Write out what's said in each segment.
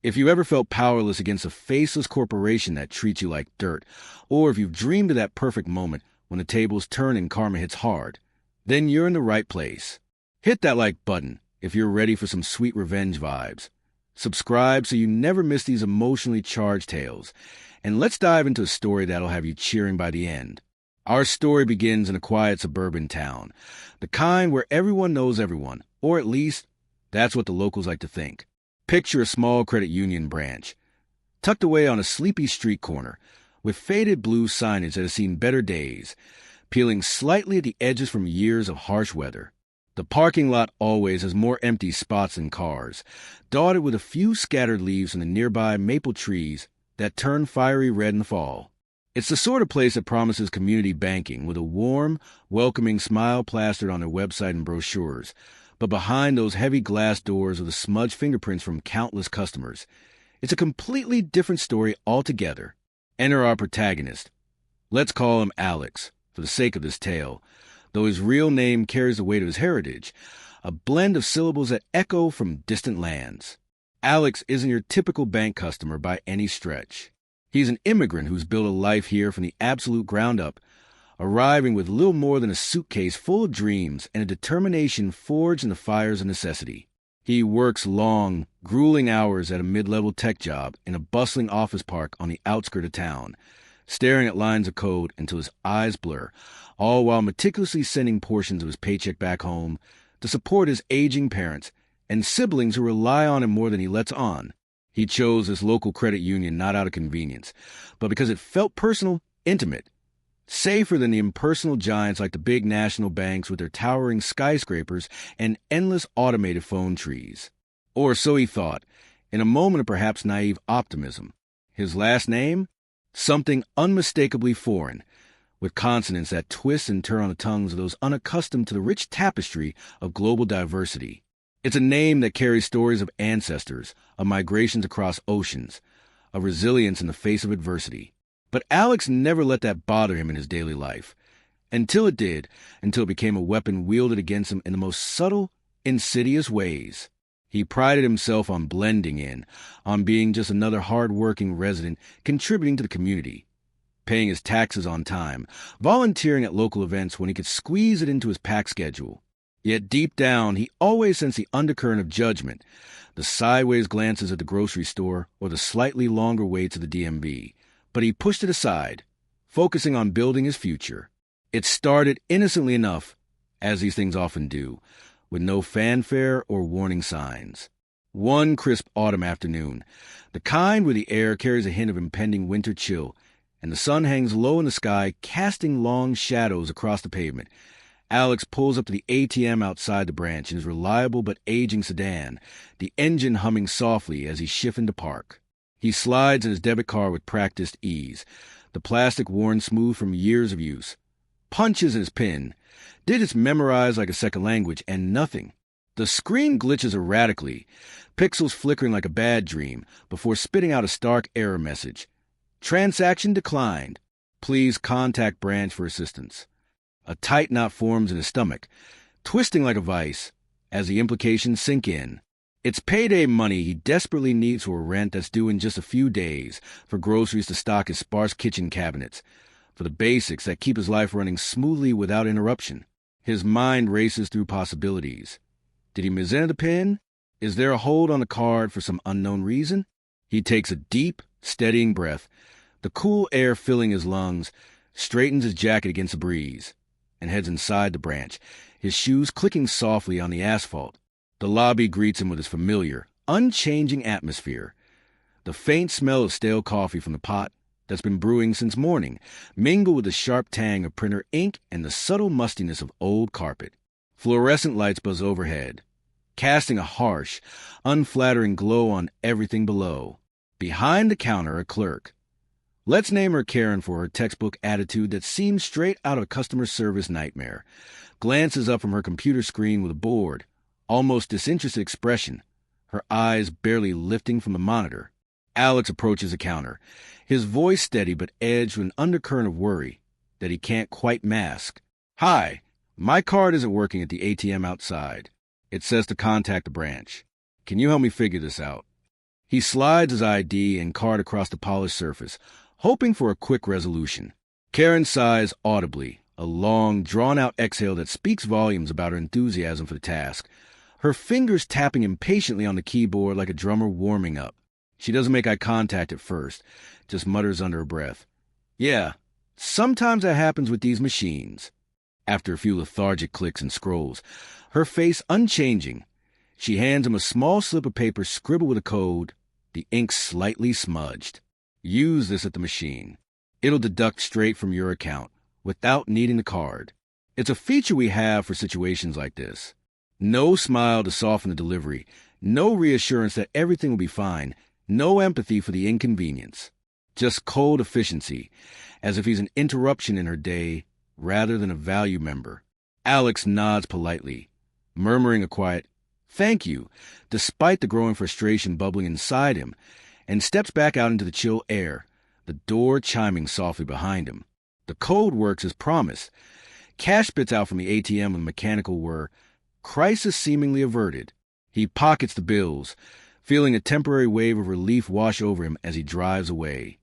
If you ever felt powerless against a faceless corporation that treats you like dirt, or if you've dreamed of that perfect moment when the tables turn and karma hits hard, then you're in the right place. Hit that like button if you're ready for some sweet revenge vibes. Subscribe so you never miss these emotionally charged tales. And let's dive into a story that'll have you cheering by the end. Our story begins in a quiet suburban town, the kind where everyone knows everyone, or at least that's what the locals like to think. Picture a small credit union branch, tucked away on a sleepy street corner, with faded blue signage that has seen better days, peeling slightly at the edges from years of harsh weather. The parking lot always has more empty spots than cars, dotted with a few scattered leaves from the nearby maple trees that turn fiery red in the fall. It's the sort of place that promises community banking with a warm, welcoming smile plastered on their website and brochures, but behind those heavy glass doors are the smudged fingerprints from countless customers. It's a completely different story altogether. Enter our protagonist. Let's call him Alex, for the sake of this tale, though his real name carries the weight of his heritage, a blend of syllables that echo from distant lands. Alex isn't your typical bank customer by any stretch. He's an immigrant who's built a life here from the absolute ground up, arriving with little more than a suitcase full of dreams and a determination forged in the fires of necessity. He works long, grueling hours at a mid-level tech job in a bustling office park on the outskirts of town, staring at lines of code until his eyes blur, all while meticulously sending portions of his paycheck back home to support his aging parents and siblings who rely on him more than he lets on. He chose this local credit union not out of convenience, but because it felt personal, intimate, safer than the impersonal giants like the big national banks with their towering skyscrapers and endless automated phone trees. Or so he thought, in a moment of perhaps naive optimism. His last name? Something unmistakably foreign, with consonants that twist and turn on the tongues of those unaccustomed to the rich tapestry of global diversity. It's a name that carries stories of ancestors, of migrations across oceans, of resilience in the face of adversity. But Alex never let that bother him in his daily life. Until it did, until it became a weapon wielded against him in the most subtle, insidious ways. He prided himself on blending in, on being just another hard-working resident contributing to the community, paying his taxes on time, volunteering at local events when he could squeeze it into his packed schedule. Yet deep down, he always sensed the undercurrent of judgment, the sideways glances at the grocery store or the slightly longer waits at the DMV. But he pushed it aside, focusing on building his future. It started innocently enough, as these things often do, with no fanfare or warning signs. One crisp autumn afternoon, the kind where the air carries a hint of impending winter chill, and the sun hangs low in the sky, casting long shadows across the pavement, Alex pulls up to the ATM outside the branch in his reliable but aging sedan, the engine humming softly as he shifts into park. He slides in his debit card with practiced ease, the plastic worn smooth from years of use. Punches in his PIN, digits memorized like a second language, and nothing. The screen glitches erratically, pixels flickering like a bad dream, before spitting out a stark error message. Transaction declined. Please contact branch for assistance. A tight knot forms in his stomach, twisting like a vice, as the implications sink in. It's payday money he desperately needs for a rent that's due in just a few days, for groceries to stock his sparse kitchen cabinets, for the basics that keep his life running smoothly without interruption. His mind races through possibilities. Did he misenter the PIN? Is there a hold on the card for some unknown reason? He takes a deep, steadying breath, the cool air filling his lungs, straightens his jacket against the breeze, and heads inside the branch, his shoes clicking softly on the asphalt. The lobby greets him with its familiar, unchanging atmosphere. The faint smell of stale coffee from the pot that's been brewing since morning, mingled with the sharp tang of printer ink and the subtle mustiness of old carpet. Fluorescent lights buzz overhead, casting a harsh, unflattering glow on everything below. Behind the counter, a clerk. Let's name her Karen for her textbook attitude that seems straight out of a customer service nightmare. Glances up from her computer screen with a bored, almost disinterested expression, her eyes barely lifting from the monitor. Alex approaches the counter, his voice steady but edged with an undercurrent of worry that he can't quite mask. Hi, my card isn't working at the ATM outside. It says to contact the branch. Can you help me figure this out? He slides his ID and card across the polished surface, hoping for a quick resolution. Karen sighs audibly, a long, drawn-out exhale that speaks volumes about her enthusiasm for the task, her fingers tapping impatiently on the keyboard like a drummer warming up. She doesn't make eye contact at first, just mutters under her breath. Yeah, sometimes that happens with these machines. After a few lethargic clicks and scrolls, her face unchanging, she hands him a small slip of paper scribbled with a code, the ink slightly smudged. Use this at the machine. It'll deduct straight from your account, without needing the card. It's a feature we have for situations like this. No smile to soften the delivery, no reassurance that everything will be fine, no empathy for the inconvenience. Just cold efficiency, as if he's an interruption in her day rather than a value member. Alex nods politely, murmuring a quiet, "Thank you," despite the growing frustration bubbling inside him, and steps back out into the chill air, the door chiming softly behind him. The code works as promised. Cash spits out from the ATM with a mechanical whir, crisis seemingly averted. He pockets the bills, feeling a temporary wave of relief wash over him as he drives away.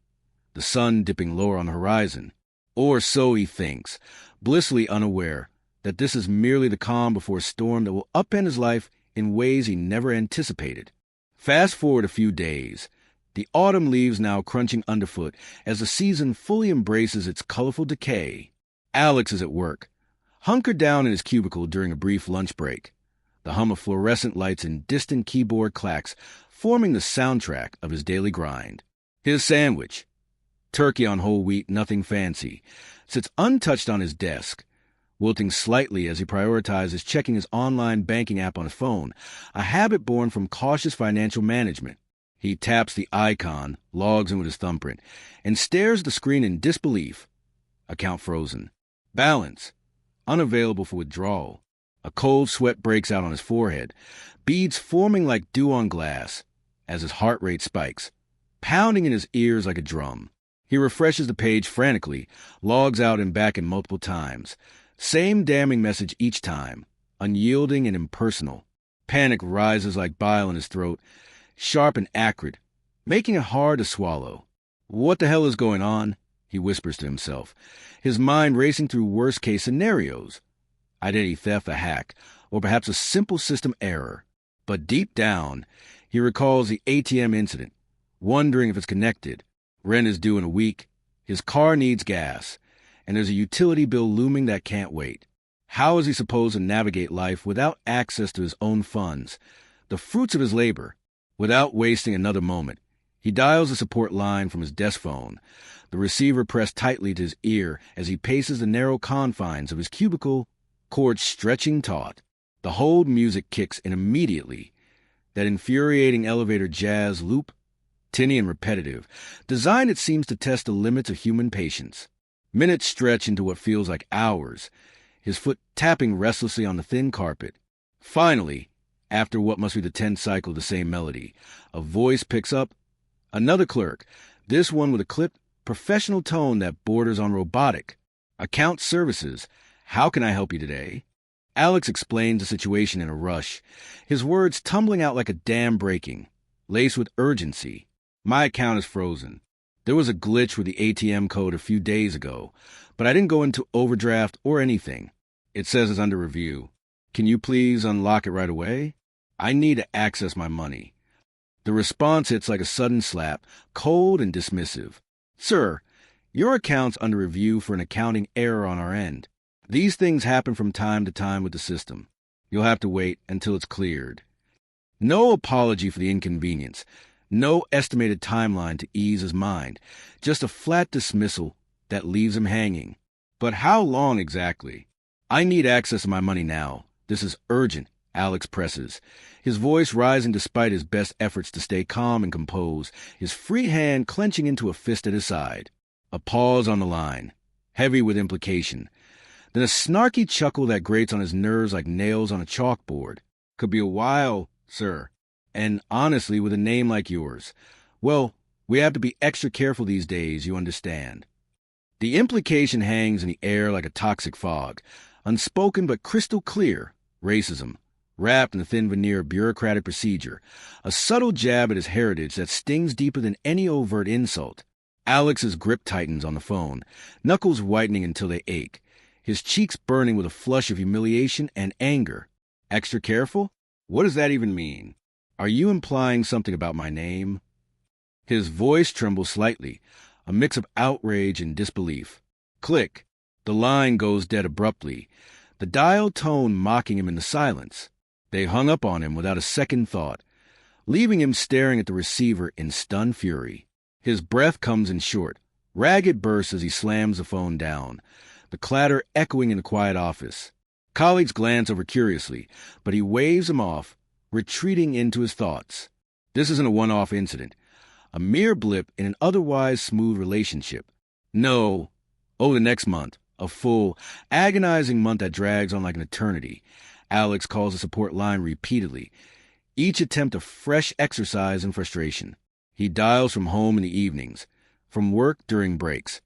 The sun dipping lower on the horizon. Or so he thinks, blissfully unaware that this is merely the calm before a storm that will upend his life in ways he never anticipated. Fast forward a few days. The autumn leaves now crunching underfoot as the season fully embraces its colorful decay. Alex is at work, hunkered down in his cubicle during a brief lunch break, the hum of fluorescent lights and distant keyboard clacks forming the soundtrack of his daily grind. His sandwich, turkey on whole wheat, nothing fancy, sits untouched on his desk, wilting slightly as he prioritizes checking his online banking app on his phone, a habit born from cautious financial management. He taps the icon, logs in with his thumbprint, and stares at the screen in disbelief. Account frozen. Balance. Unavailable for withdrawal. A cold sweat breaks out on his forehead, beads forming like dew on glass, as his heart rate spikes, pounding in his ears like a drum. He refreshes the page frantically, logs out and back in multiple times. Same damning message each time, unyielding and impersonal. Panic rises like bile in his throat, sharp and acrid, making it hard to swallow. What the hell is going on? He whispers to himself, his mind racing through worst-case scenarios. Identity theft, a hack, or perhaps a simple system error. But deep down, he recalls the ATM incident, wondering if it's connected. Rent is due in a week, his car needs gas, and there's a utility bill looming that can't wait. How is he supposed to navigate life without access to his own funds, the fruits of his labor? Without wasting another moment, he dials a support line from his desk phone, the receiver pressed tightly to his ear as he paces the narrow confines of his cubicle, cords stretching taut. The hold music kicks in immediately, that infuriating elevator jazz loop, tinny and repetitive, designed it seems to test the limits of human patience. Minutes stretch into what feels like hours, his foot tapping restlessly on the thin carpet. Finally, after what must be the 10th cycle of the same melody, a voice picks up. Another clerk, this one with a clipped, professional tone that borders on robotic. Account services. How can I help you today? Alex explains the situation in a rush, his words tumbling out like a dam breaking, laced with urgency. My account is frozen. There was a glitch with the ATM code a few days ago, but I didn't go into overdraft or anything. It says it's under review. Can you please unlock it right away? I need to access my money. The response hits like a sudden slap, cold and dismissive. Sir, your account's under review for an accounting error on our end. These things happen from time to time with the system. You'll have to wait until it's cleared. No apology for the inconvenience. No estimated timeline to ease his mind. Just a flat dismissal that leaves him hanging. But how long exactly? I need access to my money now. This is urgent, Alex presses, his voice rising despite his best efforts to stay calm and composed, his free hand clenching into a fist at his side. A pause on the line, heavy with implication. Then a snarky chuckle that grates on his nerves like nails on a chalkboard. Could be a while, sir. And honestly, with a name like yours, well, we have to be extra careful these days, you understand. The implication hangs in the air like a toxic fog, unspoken but crystal clear. Racism. wrapped in a thin veneer of bureaucratic procedure, a subtle jab at his heritage that stings deeper than any overt insult. Alex's grip tightens on the phone, knuckles whitening until they ache, his cheeks burning with a flush of humiliation and anger. Extra careful? What does that even mean? Are you implying something about my name? His voice trembles slightly, a mix of outrage and disbelief. Click. The line goes dead abruptly, the dial tone mocking him in the silence. They hung up on him without a second thought, leaving him staring at the receiver in stunned fury. His breath comes in short, ragged bursts as he slams the phone down, the clatter echoing in the quiet office. Colleagues glance over curiously, but he waves them off, retreating into his thoughts. This isn't a one-off incident, a mere blip in an otherwise smooth relationship. No, over the next month, a full, agonizing month that drags on like an eternity. Alex calls the support line repeatedly, each attempt a fresh exercise in frustration. He dials from home in the evenings, from work during breaks,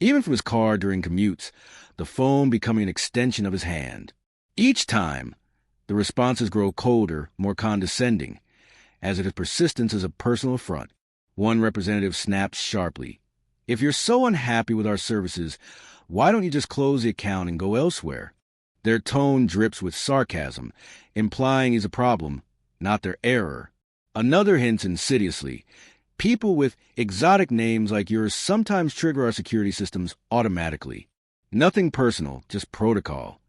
even from his car during commutes, the phone becoming an extension of his hand. Each time, the responses grow colder, more condescending, as if his persistence is a personal affront. One representative snaps sharply. If you're so unhappy with our services, why don't you just close the account and go elsewhere? Their tone drips with sarcasm, implying he's a problem, not their error. Another hints insidiously. People with exotic names like yours sometimes trigger our security systems automatically. Nothing personal, just protocol.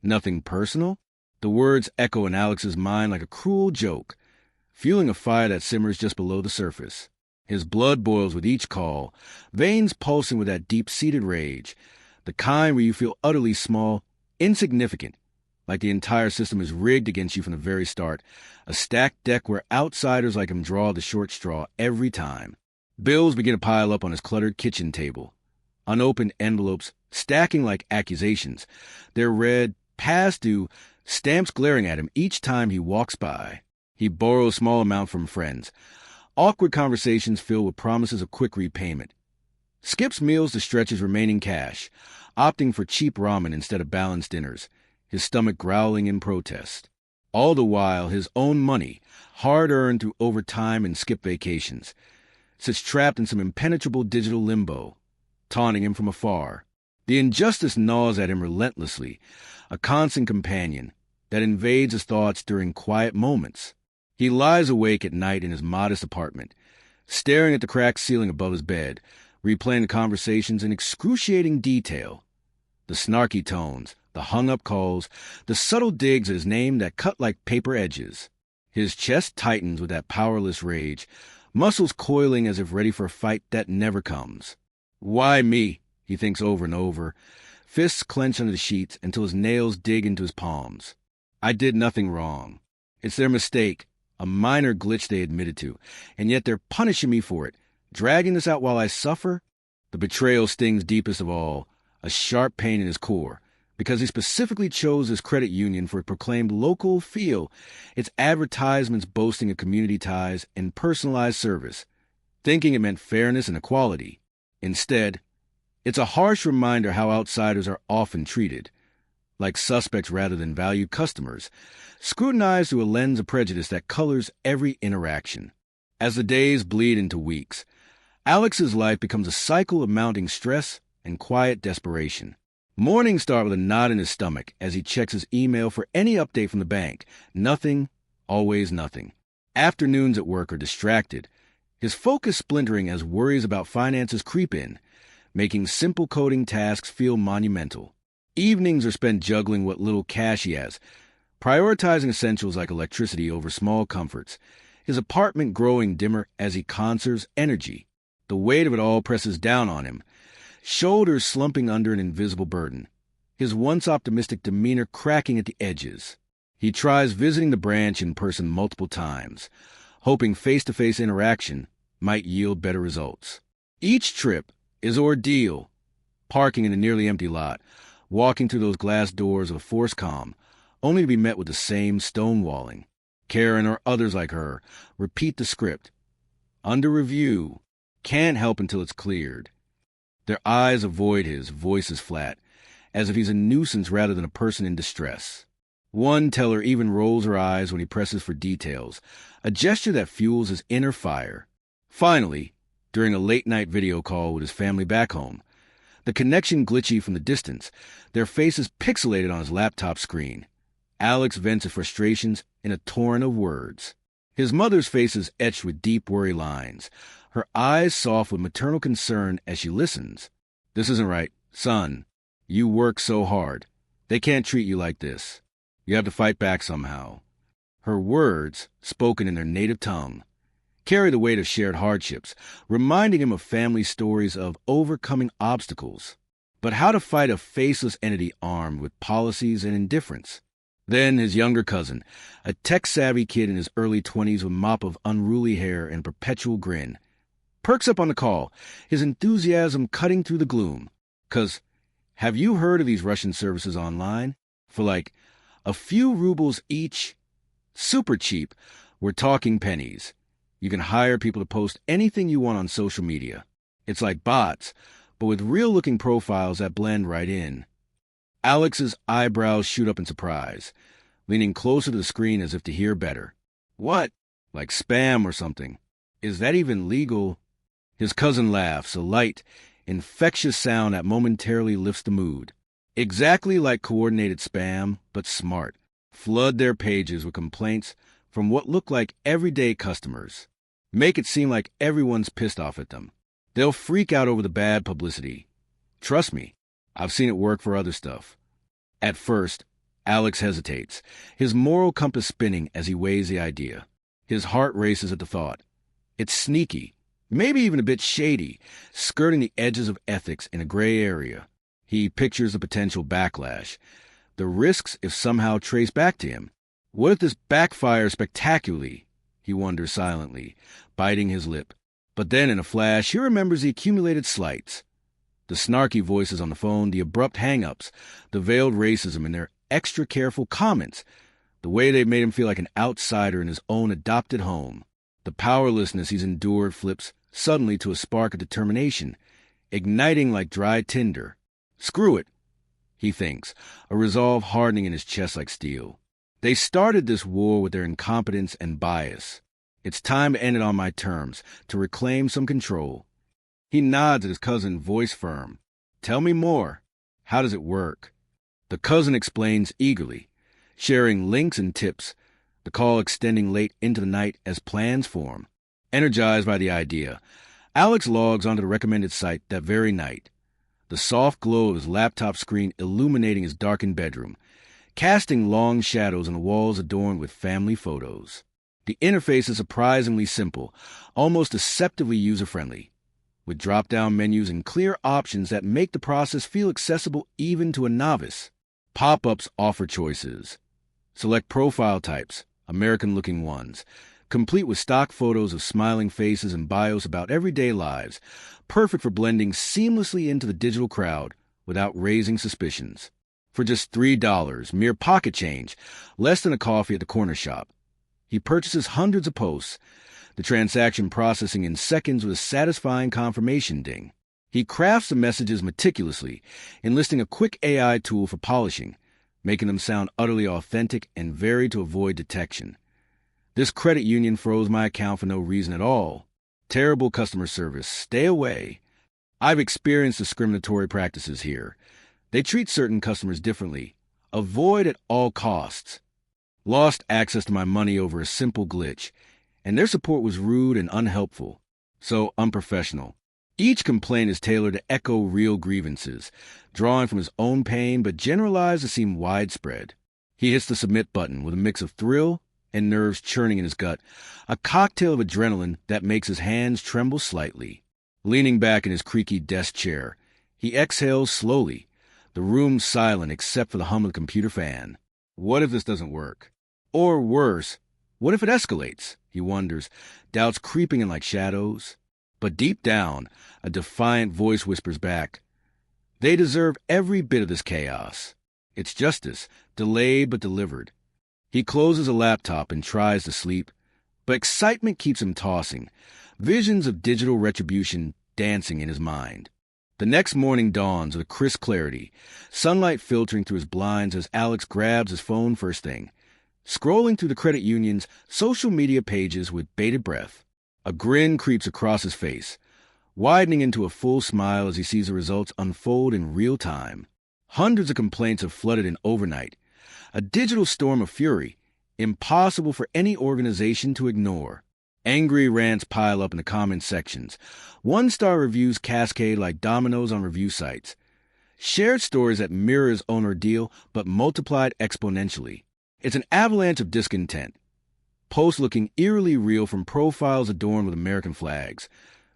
Nothing personal? The words echo in Alex's mind like a cruel joke, fueling a fire that simmers just below the surface. His blood boils with each call, veins pulsing with that deep-seated rage, the kind where you feel utterly small, insignificant, like the entire system is rigged against you from the very start, a stacked deck where outsiders like him draw the short straw every time. Bills begin to pile up on his cluttered kitchen table, unopened envelopes stacking like accusations, their red, past due stamps glaring at him each time he walks by. He borrows a small amount from friends, awkward conversations filled with promises of quick repayment. Skips meals to stretch his remaining cash, opting for cheap ramen instead of balanced dinners, his stomach growling in protest. All the while, his own money, hard-earned through overtime and skip vacations, sits trapped in some impenetrable digital limbo, taunting him from afar. The injustice gnaws at him relentlessly, a constant companion that invades his thoughts during quiet moments. He lies awake at night in his modest apartment, staring at the cracked ceiling above his bed, replaying the conversations in excruciating detail. The snarky tones, the hung-up calls, the subtle digs at his name that cut like paper edges. His chest tightens with that powerless rage, muscles coiling as if ready for a fight that never comes. Why me? He thinks over and over, fists clench under the sheets until his nails dig into his palms. I did nothing wrong. It's their mistake, a minor glitch they admitted to, and yet they're punishing me for it, dragging this out while I suffer. The betrayal stings deepest of all, a sharp pain in his core, because he specifically chose his credit union for a proclaimed local feel, its advertisements boasting of community ties and personalized service, thinking it meant fairness and equality. Instead, it's a harsh reminder how outsiders are often treated, like suspects rather than valued customers, scrutinized through a lens of prejudice that colors every interaction. As the days bleed into weeks, Alex's life becomes a cycle of mounting stress and quiet desperation. Mornings start with a knot in his stomach as he checks his email for any update from the bank. Nothing, always nothing. Afternoons at work are distracted, his focus splintering as worries about finances creep in, making simple coding tasks feel monumental. Evenings are spent juggling what little cash he has, prioritizing essentials like electricity over small comforts, his apartment growing dimmer as he conserves energy. The weight of it all presses down on him, shoulders slumping under an invisible burden, his once optimistic demeanor cracking at the edges. He tries visiting the branch in person multiple times, hoping face-to-face interaction might yield better results. Each trip is ordeal, parking in a nearly empty lot, walking through those glass doors of a forced calm, only to be met with the same stonewalling. Karen or others like her repeat the script. Under review. Can't help until it's cleared. Their eyes avoid his, voice is flat, as if he's a nuisance rather than a person in distress. One teller even rolls her eyes when he presses for details, a gesture that fuels his inner fire. Finally, during a late-night video call with his family back home, the connection glitchy from the distance, their faces pixelated on his laptop screen. Alex vents his frustrations in a torrent of words. His mother's face is etched with deep worry lines, her eyes soft with maternal concern as she listens. "This isn't right. Son, you work so hard. They can't treat you like this. You have to fight back somehow." Her words, spoken in their native tongue, carry the weight of shared hardships, reminding him of family stories of overcoming obstacles. But how to fight a faceless entity armed with policies and indifference? Then his younger cousin, a tech-savvy kid in his early 20s with a mop of unruly hair and a perpetual grin, perks up on the call, his enthusiasm cutting through the gloom. "'Cause, have you heard of these Russian services online? For like a few rubles each? Super cheap. We're talking pennies. You can hire people to post anything you want on social media. It's like bots, but with real-looking profiles that blend right in." Alex's eyebrows shoot up in surprise, leaning closer to the screen as if to hear better. "What? Like spam or something? Is that even legal?" His cousin laughs, a light, infectious sound that momentarily lifts the mood. Exactly like coordinated spam, but smart. Flood their pages with complaints from what look like everyday customers. Make it seem like everyone's pissed off at them. They'll freak out over the bad publicity. Trust me, I've seen it work for other stuff. At first, Alex hesitates, his moral compass spinning as he weighs the idea. His heart races at the thought. It's sneaky, maybe even a bit shady, skirting the edges of ethics in a gray area. He pictures the potential backlash, the risks if somehow traced back to him. What if this backfires spectacularly? He wonders silently, biting his lip. But then in a flash, he remembers the accumulated slights. The snarky voices on the phone, the abrupt hang-ups, the veiled racism in their extra careful comments, the way they made him feel like an outsider in his own adopted home. The powerlessness he's endured flips suddenly to a spark of determination, igniting like dry tinder. Screw it, he thinks, a resolve hardening in his chest like steel. They started this war with their incompetence and bias. It's time to end it on my terms, to reclaim some control. He nods at his cousin, voice firm. "Tell me more. How does it work?" The cousin explains eagerly, sharing links and tips, the call extending late into the night as plans form. Energized by the idea, Alex logs onto the recommended site that very night, the soft glow of his laptop screen illuminating his darkened bedroom, casting long shadows on the walls adorned with family photos. The interface is surprisingly simple, almost deceptively user-friendly, with drop-down menus and clear options that make the process feel accessible even to a novice. Pop-ups offer choices. Select profile types, American-looking ones, complete with stock photos of smiling faces and bios about everyday lives, perfect for blending seamlessly into the digital crowd without raising suspicions. For just $3, mere pocket change, less than a coffee at the corner shop, he purchases hundreds of posts, the transaction processing in seconds with a satisfying confirmation ding. He crafts the messages meticulously, enlisting a quick AI tool for polishing, making them sound utterly authentic and varied to avoid detection. This credit union froze my account for no reason at all. Terrible customer service. Stay away. I've experienced discriminatory practices here. They treat certain customers differently. Avoid at all costs. Lost access to my money over a simple glitch, and their support was rude and unhelpful, so unprofessional. Each complaint is tailored to echo real grievances, drawing from his own pain but generalized to seem widespread. He hits the submit button with a mix of thrill and nerves churning in his gut, a cocktail of adrenaline that makes his hands tremble slightly. Leaning back in his creaky desk chair, he exhales slowly, the room silent except for the hum of the computer fan. What if this doesn't work? Or worse, what if it escalates? He wonders, doubts creeping in like shadows. But deep down, a defiant voice whispers back, they deserve every bit of this chaos. It's justice, delayed but delivered. He closes a laptop and tries to sleep, but excitement keeps him tossing, visions of digital retribution dancing in his mind. The next morning dawns with crisp clarity, sunlight filtering through his blinds as Alex grabs his phone first thing, scrolling through the credit union's social media pages with bated breath. A grin creeps across his face, widening into a full smile as he sees the results unfold in real time. Hundreds of complaints have flooded in overnight, a digital storm of fury, impossible for any organization to ignore. Angry rants pile up in the comment sections. One-star reviews cascade like dominoes on review sites. Shared stories that mirror his own ordeal, but multiplied exponentially. It's an avalanche of discontent. Posts looking eerily real from profiles adorned with American flags,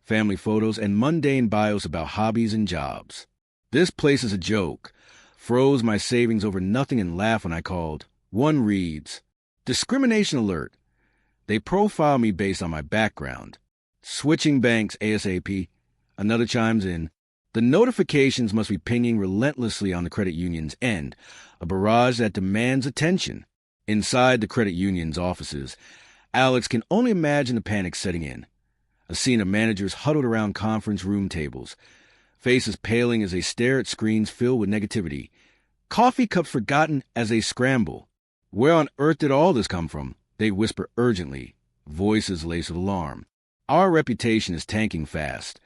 family photos, and mundane bios about hobbies and jobs. This place is a joke. Froze my savings over nothing and laughed when I called. One reads, "Discrimination alert. They profile me based on my background. Switching banks ASAP." Another chimes in. The notifications must be pinging relentlessly on the credit union's end, a barrage that demands attention. Inside the credit union's offices, Alex can only imagine the panic setting in. A scene of managers huddled around conference room tables, faces paling as they stare at screens filled with negativity, coffee cups forgotten as they scramble. "Where on earth did all this come from?" they whisper urgently, voices laced with alarm. "Our reputation is tanking fast.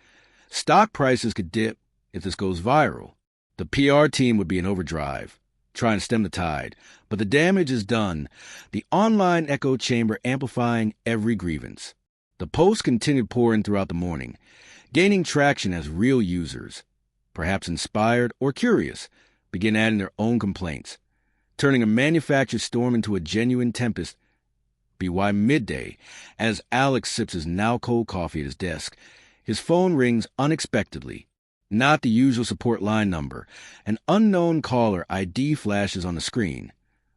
Stock prices could dip if this goes viral." The PR team would be in overdrive, trying to stem the tide, but the damage is done, the online echo chamber amplifying every grievance. The posts continued pouring throughout the morning, gaining traction as real users, perhaps inspired or curious, begin adding their own complaints, turning a manufactured storm into a genuine tempest. By midday, as Alex sips his now-cold coffee at his desk, his phone rings unexpectedly. Not the usual support line number. An unknown caller ID flashes on the screen,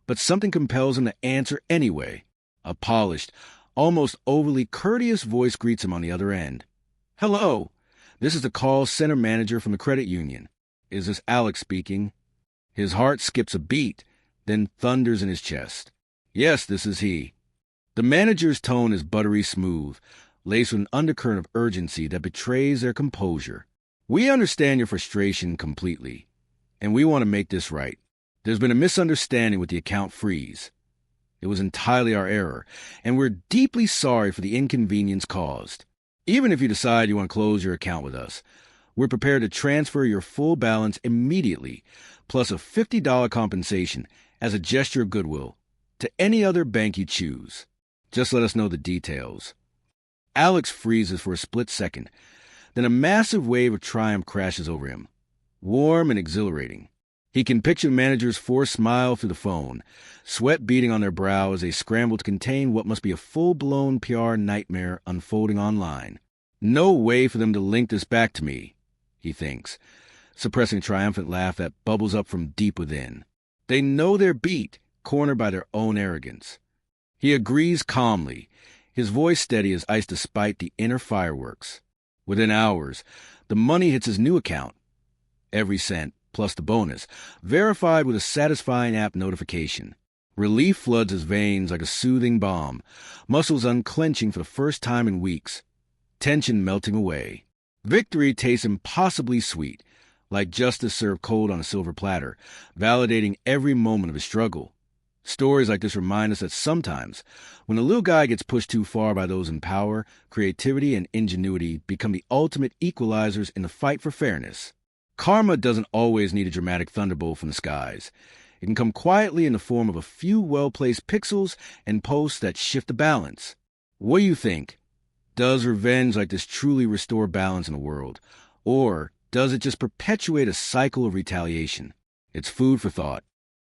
but something compels him to answer anyway. A polished, almost overly courteous voice greets him on the other end. "Hello, this is the call center manager from the credit union. Is this Alex speaking?" His heart skips a beat, then thunders in his chest. "Yes, this is he." The manager's tone is buttery smooth, laced with an undercurrent of urgency that betrays their composure. "We understand your frustration completely, and we want to make this right. There's been a misunderstanding with the account freeze. It was entirely our error, and we're deeply sorry for the inconvenience caused. Even if you decide you want to close your account with us, we're prepared to transfer your full balance immediately, plus a $50 compensation as a gesture of goodwill, to any other bank you choose. Just let us know the details." Alex freezes for a split second. Then a massive wave of triumph crashes over him, warm and exhilarating. He can picture the manager's forced smile through the phone, sweat beading on their brow as they scramble to contain what must be a full-blown PR nightmare unfolding online. "No way for them to link this back to me," he thinks, suppressing a triumphant laugh that bubbles up from deep within. They know their beat, cornered by their own arrogance. He agrees calmly, his voice steady as ice despite the inner fireworks. Within hours, the money hits his new account. Every cent, plus the bonus, verified with a satisfying app notification. Relief floods his veins like a soothing balm, muscles unclenching for the first time in weeks, tension melting away. Victory tastes impossibly sweet, like justice served cold on a silver platter, validating every moment of his struggle. Stories like this remind us that sometimes, when a little guy gets pushed too far by those in power, creativity and ingenuity become the ultimate equalizers in the fight for fairness. Karma doesn't always need a dramatic thunderbolt from the skies. It can come quietly in the form of a few well-placed pixels and posts that shift the balance. What do you think? Does revenge like this truly restore balance in the world? Or does it just perpetuate a cycle of retaliation? It's food for thought.